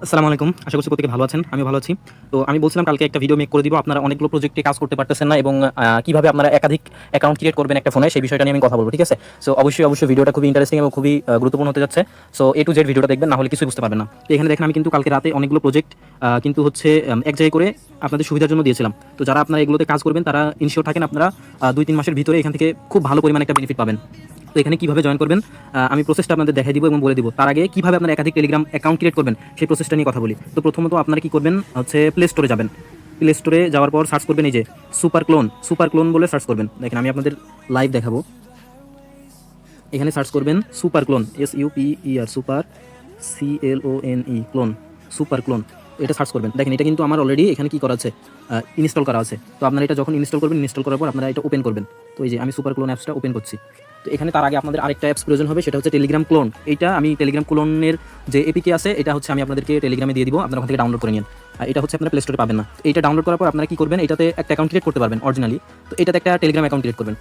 আসসালামু আলাইকুম। আশা করছি প্রত্যেকে ভালো আছেন। আমিও ভালো আছি। তো আমি বলছিলাম কালকে একটা ভিডিও মেক করে দিব। আপনারা অনেকগুলো প্রজেক্টে কাজ করতে পারতেছেন না এবং কিভাবে আপনারা একাধিক অ্যাকাউন্ট ক্রিয়েট করবেন একটা ফোনে, সেই বিষয়টা নিয়ে আমি কথা বলব। ঠিক আছে? সো অবশ্যই ভিডিওটা খুবই ইন্টারেস্টিং এবং খুবই গুরুত্বপূর্ণ হতে যাচ্ছে। সো A to Z ভিডিওটা দেখবেন, না হলে কিছুই বুঝতে পারবেন না। তো এখানে দেখেন আমি কিন্তু কালকে রাতে অনেকগুলো প্রজেক্ট কিন্তু হচ্ছে এক জায়গায় করে আপনাদের সুবিধার জন্য দিয়েছিলাম। তো যারা আপনারা এগুলোতে কাজ করবেন তারা ইনশিওর থাকেন আপনারা ২-৩ মাসের ভিতরে এখান থেকে খুব ভালো পরিমাণে একটা বেনিফিট পাবেন। তো এখানে কিভাবে জয়েন করবেন আমি প্রসেসটা আপনাদের দেখাই দিব এবং বলে দিব। তার আগে কিভাবে আপনারা একাধিক টেলিগ্রাম অ্যাকাউন্ট ক্রিয়েট করবেন সেই প্রসেসটা নিয়ে কথা বলি। তো প্রথমত আপনারা কি করবেন হচ্ছে প্লে স্টোরে যাবেন। প্লে স্টোরে যাওয়ার পর সার্চ করবেন এই যে সুপার ক্লোন বলে সার্চ করবেন। দেখেন আমি আপনাদের লাইভ দেখাবো। এখানে সার্চ করবেন super clone, SUPER, super CLONE clone, super clone. এটা সার্চ করবেন। দেখেন এটা কিন্তু আমার অলরেডি এখানে কি করা আছে, ইনস্টল করা আছে। তো আপনারা এটা যখন ইনস্টল করবেন, ইনস্টল করার পর আপনারা এটা ওপেন করবেন। তো এই যে আমি সুপার ক্লোন অ্যাপসটা ওপেন করছি। তো এখানে তার আগে আপনাদের আরেকটা অ্যাপস প্রয়োজন হবে, সেটা হচ্ছে টেলিগ্রাম ক্লোন। এইটা আমি টেলিগ্রাম ক্লোনের যে এপিকে আছে এটা হচ্ছে আমি আপনাদেরকে টেলিগ্রামে দিয়ে দিব, আপনারা ওখান থেকে ডাউনলোড করে নিন। আর এটা হচ্ছে আপনারা প্লে স্টোরে পাবেন না। এইটা ডাউনলোড করার পর আপনারা কি করবেন, এটাতে একটা অ্যাকাউন্ট ক্রিয়েট করতে পারবেন অরিজিনালি। তো এটাতে একটা টেলিগ্রাম অ্যাকাউন্ট ক্রিয়েট করবেন।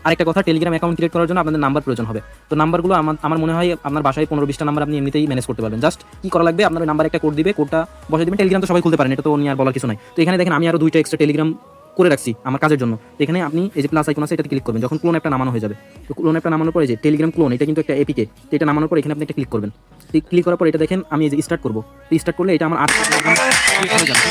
আরেকটা কথা, টেলিগ্রাম অ্যাকাউন্ট ক্রিয়েট করার জন্য আপনাদের নাম্বার প্রয়োজন হবে। তো নাম্বারগুলো আমার মনে হয় আপনার বাসায় 15-20টা নাম্বার আপনি এমনিতেই ম্যানেজ করতে পারবেন। জাস্ট কি করা লাগবে, আপনার নাম্বার একটা কোড দিবে, কোডটা বসাই দিবেন। টেলিগ্রাম তো সবাই খুলতে পারেন, এটা তো নিয়ে আর বলার কিছু নাই। তো এখানে দেখেন আমি আরও 2টা এক্সট্রা টেলিগ্রাম করে রাখছি আমার কাজের জন্য। তো এখানে আপনি এই যে প্লাস আইকন আছে এটাতে ক্লিক করবেন যখন ক্লোন অ্যাপটা নামানো হয়ে যাবে। তো ক্লোন অ্যাপটা নামানোর পরে যে টেলিগ্রাম ক্লোন, এটা কিন্তু একটা এপিকে। তো এটা নামানোর পর এখানে আপনি একটা ক্লিক করবেন। ক্লিক করার পর এটা দেখেন আমি এই যে স্টার্ট করবো। স্টার্ট করলে এটা আমার 8 হয়ে যাবে।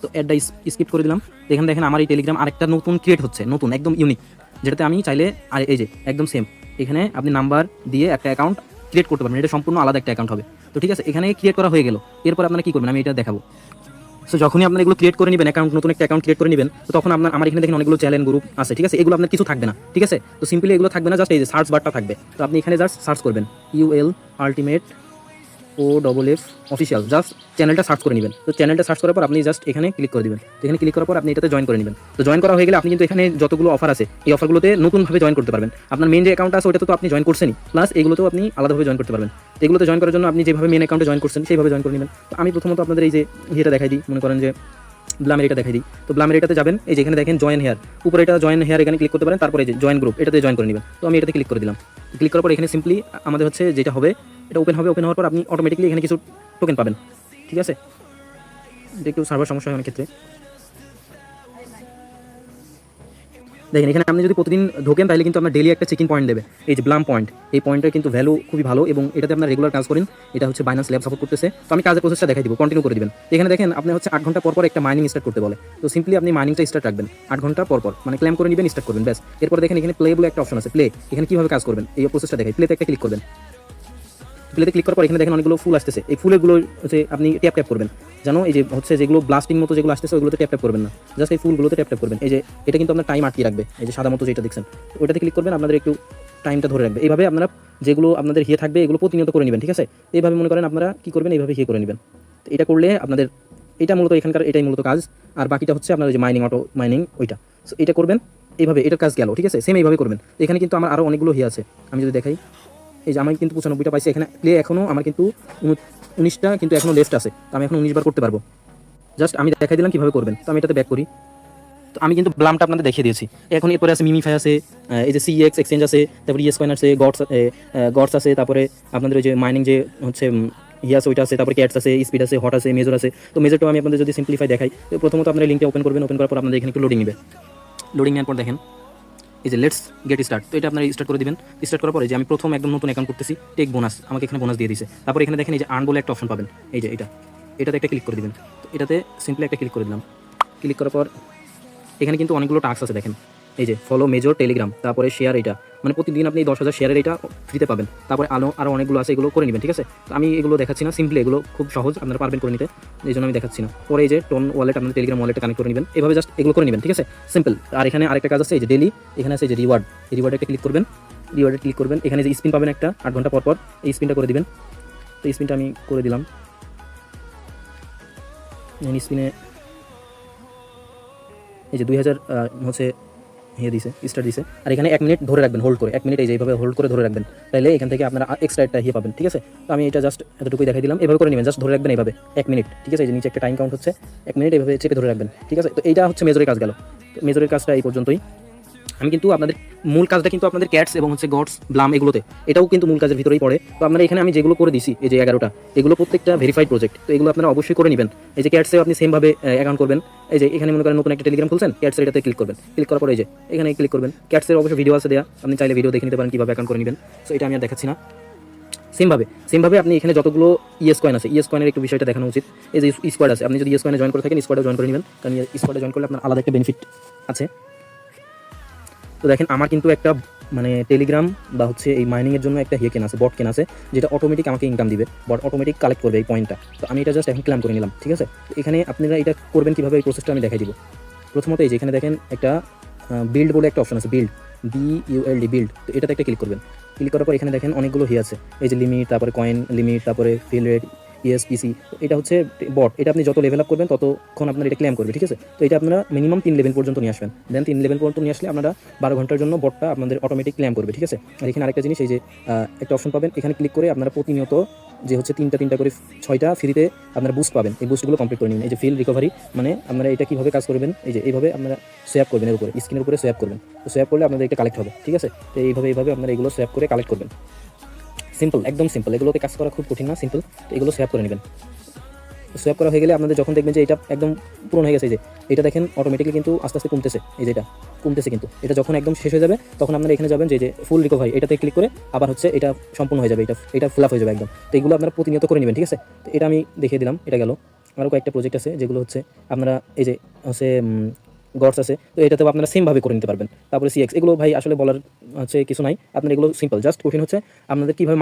তো অ্যাডটা স্কিপ করে দিলাম। এখানে দেখেন আমার এই টেলিগ্রাম আরেকটা নতুন ক্রিয়েট হচ্ছে, নতুন একদম ইউনিক, যেটাতে আমি চাইলে আর এই যে একদম সেম এখানে আপনি নাম্বার দিয়ে একটা অ্যাকাউন্ট ক্রিয়েট করতে পারবেন। এটা সম্পূর্ণ আলাদা একটা অ্যাকাউন্ট হবে। তো ঠিক আছে, এখানে ক্রিয়েট করা হয়ে গেল। এরপর আপনারা কি করবেন আমি এটা দেখাবো। সো যখনই আপনারা এগুলো ক্রিয়েট করে নেবেন, নতুন একটা অ্যাকাউন্ট ক্রিয়েট করে নেবেন, তো তখন আমার এখানে দেখেন অনেকগুলো চ্যানেল গ্রুপ আছে। ঠিক আছে, এগুলো আপনার কিছু থাকবে না। ঠিক আছে, তো সিম্পলি এগুলো থাকবে না, জাস্ট এই যে সার্চ বারটা থাকবে। তো আপনি এখানে জাস্ট সার্চ করবেন UL ultimate OFF official, just চ্যানেলটা সার্চ করে নেবেন। তো চ্যানেলটা সার্চ করার পর আপনি জাস্ট এখানে ক্লিক করে দিবেন। তো এখানে ক্লিক করার পর আপনি এটাতে জয়েন করে নেবেন। তো জয়েন করা হয়ে গেলে আপনি কিন্তু এখানে যতগুলো অফার আছে এই অফারগুলোতে নতুনভাবে জয়েন করতে পারবেন। আপনার মেন যে অ্যাকাউন্ট আছে ওটাতে তো আপনি জয়েন করছেনই, প্লাস এগুলোতেও আপনি আলাদাভাবে জয়েন করতে পারবেন। তো এগুলোতে জয়েন করার জন্য আপনি যেভাবে মেন অ্যাকাউন্টে জয়েন করছেন সেইভাবে জয়েন করে নেবেন। তো আমি প্রথমত আপনাদের এই যে ইয়েটা দেখাই দিই, মনে করেন যে ব্লামের এটা দেখাই দিই। তো ব্লামের এটাতে যাবেন, এই যে এখানে দেখেন জয়েন হেয়ার, উপরে এটা জয়েন হেয়ার, এখানে ক্লিক করতে পারেন। তারপরে এই যে জয়েন গ্রুপ, এটাতে জয়েন করে নেবেন। তো আমি এটাতে ক্লিক করে দিলাম। ক্লিক করার পর এখানে সিম্পলি আমাদের হচ্ছে যেটা হবে, এটা ওপেন হবে। ওপেন হওয়ার পর আপনি অটোমেটিকলি এখানে কিছু টোকেন পাবেন। ঠিক আছে, এটা একটু সার্ভার সমস্যা হয় অনেক ক্ষেত্রে। দেখেন এখানে আপনি যদি প্রতিদিন ঢোকেন তাহলে কিন্তু আপনার ডেলি একটা চেকিং পয়েন্ট দেবে, এই যে ব্লাম পয়েন্ট। এই পয়েন্টের কিন্তু ভ্যালু খুবই ভালো এবং এটাতে আপনার রেগুলার কাজ করেন। এটা হচ্ছে বাইন্যান্স ল্যাব সাপোর্ট করতেছে। তো আমি কাজের প্রসেসটা দেখাই দিব, কন্টিনিউ করে দিবেন। এখানে দেখেন আপনি হচ্ছে 8 ঘন্টা পর পর একটা মাইনিং স্টার্ট করতে বলে। তো সিম্পলি আপনি মাইনিংটা স্টার্ট রাখবেন 8 ঘন্টা পর পর, মানে ক্লেম করে নেবেন, স্টার্ট করবেন, ব্যাস। এরপর দেখেন এখানে প্লে বলে একটা অপশন আছে, প্লে। এখানে কিভাবে কাজ করবেন এই প্রসেসটা দেখাই। প্লেতে একটা ক্লিক করবেন। প্লেতে ক্লিক করার পর এখানে দেখেন অনেকগুলো ফুল আসতেছে। এই ফুলগুলো হচ্ছে আপনি ট্যাপ করবেন, জানো এই যে হচ্ছে যেগুলো ব্লাস্টিং মতো যেগুলো আসতেছে ওগুলোতে ট্যাপ করবেন না, জাস্ট এই ফুলগুলোতে ট্যাপ করবেন। এই যে এটা কিন্তু আপনার টাইম আটকিয়ে রাখবে, এই যে সাদা মতো যেটা দেখছেন ওইটাতে ক্লিক করবেন, আপনাদের একটু টাইমটা ধরে রাখবে। এইভাবে আপনারা যেগুলো আপনাদের হিয়ে থাকবে এগুলো প্রতিনিয়ত করে নেবেন। ঠিক আছে, এইভাবে মনে করেন আপনারা কি করবেন, এইভাবে হিয়ে করে নেবেন। তো এটা করলে আপনাদের এটা মূলত এখানকার এটাই মূলত কাজ। আর বাকিটা হচ্ছে আপনার যে মাইনিং, অটো মাইনিং ওইটা। সো এটা করবেন এইভাবে, এটার কাজ গেল। ঠিক আছে, সেম এইভাবে করবেন। এখানে কিন্তু আমার আরও অনেকগুলো হিয়ে আছে, আমি যদি দেখাই। এই যে আমি কিন্তু 95টা পাইছি। এখানে প্লে এখনও আমার কিন্তু 19টা কিন্তু এখনও লেস্ট আছে। তো আমি এখন 19 বার করতে পারবো। জাস্ট আমি দেখাই দিলাম কীভাবে করবেন। তো আমি এটাতে ব্যাক করি। তো আমি কিন্তু ব্লামটা আপনাদের দেখিয়ে দিয়েছি। এখন এরপরে আছে মিমিফাই আছে, এই যে CEX এক্সচেঞ্জ আছে, তারপরে ইয়েস কয়েন আছে, গডস আছে, তারপরে আপনাদের ওই যে মাইনিং যে হচ্ছে আছে ওইটা আছে, তারপরে ক্যাটস আছে, স্পিড আছে, হট আছে, মেজর আছে। তো মেজরটাও আমি আপনাদের যদি সিম্পলিফাই দেখাই, তো প্রথমত আপনারা লিঙ্কটা ওপেন করবেন। ওপেন করার পর আপনাদের এখানে একটু লোডিং নেবে। লোডিং নেওয়ার পর দেখেন এই যে লেটস গেট স্টার্ট। তো এটা আপনারা স্টার্ট করে দিবেন। স্টার্ট করার পরে যে আমি প্রথম একদম নতুন অ্যাকাউন্ট করতেছি, টেক বোনাস আমাকে এখানে বোনাস দিয়ে দিয়েছে। তারপর এখানে দেখেন এই যে আর্ন বলে একটা অপশন পাবেন, এই যে এটাতে একটা ক্লিক করে দিবেন। তো এটাতে সিম্পলি একটা ক্লিক করে দিলাম। ক্লিক করার পর এখানে কিন্তু অনেকগুলো টাস্ক আছে দেখেন, এই যে ফলো মেজর টেলিগ্রাম, তারপরে শেয়ার, এটা মানে প্রতিদিন আপনি 10,000 শেয়ারের এটা ফ্রিতে পাবেন। তারপরে আরও অনেকগুলো আছে, এগুলো করে নেবেন। ঠিক আছে, তো আমি এগুলো দেখাচ্ছি না, সিম্পলি এগুলো খুব সহজ, আপনারা পারবেন করে নিতে, এই জন্য আমি দেখাচ্ছি না। পরে এই যে টোন ওয়ালেট, আপনাদের টেলিগ্রাম ওয়ালেটে কানেক্ট করে নেবেন, এভাবে জাস্ট এগুলো করে নেবেন। ঠিক আছে, সিম্পল। আর এখানে আরেকটা কাজ আছে, এই যে ডেলি, এখানে আছে এই যে রিওয়ার্ড, এই রিওয়ার্ডে একটা ক্লিক করবেন। রিওয়ার্ডে ক্লিক করবেন, এখানে যে স্পিন পাবেন একটা 8 ঘন্টা পর পর, এই স্পিনটা করে দিবেন। তো স্পিনটা আমি করে দিলাম। স্পিনে এই যে 2000 হচ্ছে দিছে, স্টার দিছে। আর এখানে 1 মিনিট ধরে রাখবেন, হোল্ড করে 1 মিনিট এই যে এইভাবে হোল্ড করে ধরে রাখবেন, তাহলে এখান থেকে আপনারা এক্সট্রা একটা পাবেন। ঠিক আছে, তো আমি এটা জাস্ট এতটুকুই দেখাই দিলাম। এভাবে করে নেবেন, জাস্ট ধরে রাখবেন এইভাবে 1 মিনিট। ঠিক আছে, এই যে নিচে একটা টাইম কাউন্ট হচ্ছে 1 মিনিট, এইভাবে চেপে ধরে রাখবেন। ঠিক আছে, তো এইটা হচ্ছে মেজরের কাজ গেল। তো মেজরের কাজটা এই পর্যন্তই। আমি কিন্তু আপনাদের মূল কাজটা কিন্তু আপনাদের ক্যাটস এবং হচ্ছে গডস ব্লাম এগুলোতে, এটাও কিন্তু মূল কাজের ভিতরেই পড়ে। তো আপনারা এখানে আমি যেগুলো করে দিছি, এই যে 11টা, এগুলো প্রত্যেকটা ভেরিফাইড প্রজেক্ট, তো এগুলো আপনারা অবশ্যই করে নেবেন। এই যে ক্যাটসেও আপনি সেমভাবে অ্যাকাউন্ট করবেন। এই যে এখানে মনে করেন নতুন একটা টেলিগ্রাম খুলছেন, ক্যাটসের এটাতে ক্লিক করবেন, ক্লিক করার পরে এই যে এখানে ক্লিক করবেন। ক্যাটসের অবশ্যই ভিডিও আছে দেয়া, আপনি চাইলে ভিডিও দেখে নিতে পারেন কীভাবে অ্যাকাউন্ট করে নেবেন। সো এটা আমি আর দেখাচ্ছি না। সেমভাবে আপনি এখানে যতগুলো ইএস কয়েন আছে, ইএস কয়েনের একটু বিষয়টা দেখানো উচিত। এই যে স্কোয়াড আছে, আপনি যদি ইএস কয়েনে জয়েন করে থাকেন, স্কোয়াডে জয়েন করে নেবেন, কারণ স্কোয়াডে জয়েন করলে আপনার আলাদা একটা বেনিফিট আছে। তো দেখেন আমার কিন্তু একটা মানে টেলিগ্রাম বা হচ্ছে এই মাইনিংয়ের জন্য একটা কেনা আছে, বট কেনা আছে, যেটা অটোমেটিক আমাকে ইনকাম দিবে, বট অটোমেটিক কালেক্ট করবে এই পয়েন্টটা। তো আমি এটা জাস্ট এখন ক্লেম করে নিলাম, ঠিক আছে। তো এখানে আপনারা এটা করবেন কীভাবে, এই প্রসেসটা আমি দেখাই দিব। প্রথমত এই যে এখানে দেখেন একটা বিল্ড বলে একটা অপশন আছে, BULD বিল্ড। তো এটাতে একটা ক্লিক করবেন। ক্লিক করার পর এখানে দেখেন অনেকগুলো আছে, এই যে লিমিট, তারপরে কয়েন লিমিট, তারপরে ফিল রেট, ESPC। এটা হচ্ছে বট, এটা আপনি যত লেভেল আপ করবেন ততক্ষণ আপনার এটা ক্লেম করবে, ঠিক আছে। তো এটা আপনারা মিনিমাম 3 লেভেল পর্যন্ত নিয়ে আসবেন। দেন 3 লেভেল পর্যন্ত নিয়ে আসলে আপনারা 12 ঘন্টার জন্য বটটা আপনাদের অটোমেটিক ক্লেম করবে, ঠিক আছে। আর এখানে আরেকটা জিনিস, এই যে একটা অপশন পাবেন, এখানে ক্লিক করে আপনারা প্রতিনিয়ত যে হচ্ছে 3টা করে 6টা ফ্রিতে আপনারা বুস্ট পাবেন, এই বুস্টগুলো কমপ্লিট করে নিন। এই যে ফিল রিকভারি, মানে আপনারা এটা কীভাবে কাজ করবেন, এই যে এইভাবে আপনারা সোয়াপ করবেন, এর উপরে স্ক্রিনের উপরে সোয়াপ করবেন। তো সোয়াপ করলে আপনাদের এটা কালেক্ট হবে, ঠিক আছে। তো এইভাবে আপনারা এগুলো সোয়াপ করে কালেক্ট করবেন। সিম্পল, একদম সিম্পল, এগুলোতে কাজ করা খুব কঠিন না, সিম্পল। তো এগুলো সোয়াপ করে নেবেন। সোয়াপ করা হয়ে গেলে আপনাদের যখন দেখবেন যে এটা একদম পূরণ হয়ে গেছে, যে এটা দেখেন অটোমেটিকলি কিন্তু আস্তে আস্তে কমতেছে, এই যে এটা কমতেছে, কিন্তু এটা যখন একদম শেষ হয়ে যাবে তখন আপনারা এখানে যাবেন যে ফুল রিকভারি, এটাতে ক্লিক করে আবার হচ্ছে এটা সম্পূর্ণ হয়ে যাবে, এটা ফুল আপ হয়ে যাবে একদম। তো এগুলো আপনারা প্রতিনিয়ত করে নেবেন, ঠিক আছে। তো এটা আমি দেখিয়ে দিলাম, এটা গেল। আরও কয়েকটা প্রজেক্ট আছে যেগুলো হচ্ছে আপনারা এই যে হচ্ছে গডস আছে, তো এটাতেও আপনারা সেমভাবে করে নিতে পারবেন। তারপরে CX, এগুলো ভাই আসলে বলার হচ্ছে কিছু নাই, আপনার এগুলো সিম্পল, জাস্ট কঠিন হচ্ছে আপনাদের কীভাবে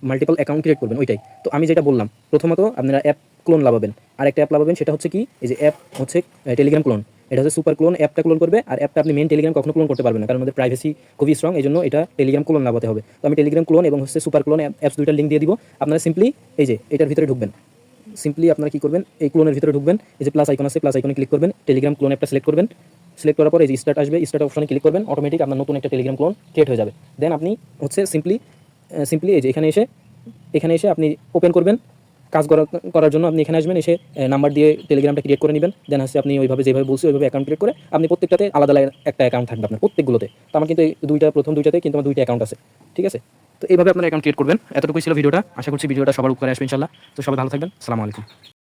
মাল্টিপল অ্যাকাউন্ট ক্রিয়েট করবেন ওইটাই। তো আমি যেটা বললাম, প্রথমত আপনারা অ্যাপ ক্লোন লাগাবেন, আর একটা অ্যাপ লাগাবেন, সেটা হচ্ছে কি, এই যে অ্যাপ হচ্ছে টেলিগ্রাম ক্লোন। এটা হচ্ছে সুপার ক্লোন, অ্যাপটা ক্লোন করবে, আর অ্যাপটা আপনি মেন টেলিগ্রাম কখনো ক্লোন করতে পারবেন না, কারণ আমাদের প্রাইভেসি খুবই স্ট্রং, এই জন্য এটা টেলিগ্রাম ক্লোন লাগাতে হবে। তো আমি টেলিগ্রাম ক্লোন এবং হচ্ছে সুপার ক্লোন অ্যাপস দুইটার লিঙ্ক দিয়ে দিব। আপনারা সিম্পলি এই যে এটার ভিতরে ঢুকবেন, সিম্পলি আপনারা কী করবেন, এই ক্লোনের ভিতরে ঢুকবেন, এই যে প্লাস আইকন আছে, প্লাস আইকনে ক্লিক করবেন, টেলিগ্রাম ক্লোন অ্যাপটা সিলেক্ট করবেন। সিলেক্ট করার পর এই যে স্টার্ট আসবে, স্টার্ট অপশনে ক্লিক করবেন, অটোমেটিক আপনার নতুন একটা টেলিগ্রাম ক্লোন ক্রিয়েট হয়ে যাবে। দেন আপনি হচ্ছে সিম্পলি এই যে এখানে এসে আপনি ওপেন করবেন। কাজ করার জন্য আপনি এখানে আসবেন, এসে নাম্বার দিয়ে টেলিগ্রামটা ক্রিয়েট করে নেবেন। দেন হচ্ছে আপনি ওইভাবে যেভাবে বলছি ওইভাবে অ্যাকাউন্ট ক্রিয়েট করে আপনি প্রত্যেকটাতে আলাদা একটা অ্যাকাউন্ট থাকবে আপনার প্রত্যেকগুলোতে। তো আমার কিন্তু এই প্রথম দুইটাতে কিন্তু আমার 2টা অ্যাকাউন্ট আছে, ঠিক আছে। তো এইভাবে আপনার অ্যাকাউন্ট ক্রিয়েট করবেন। এতটুকুই ছিল ভিডিওটা, আশা করছি ভিডিওটা সবার উপকারে আসবে ইনশাল্লাহ। তো সবাই ভালো থাকবেন, আসসালামু আলাইকুম।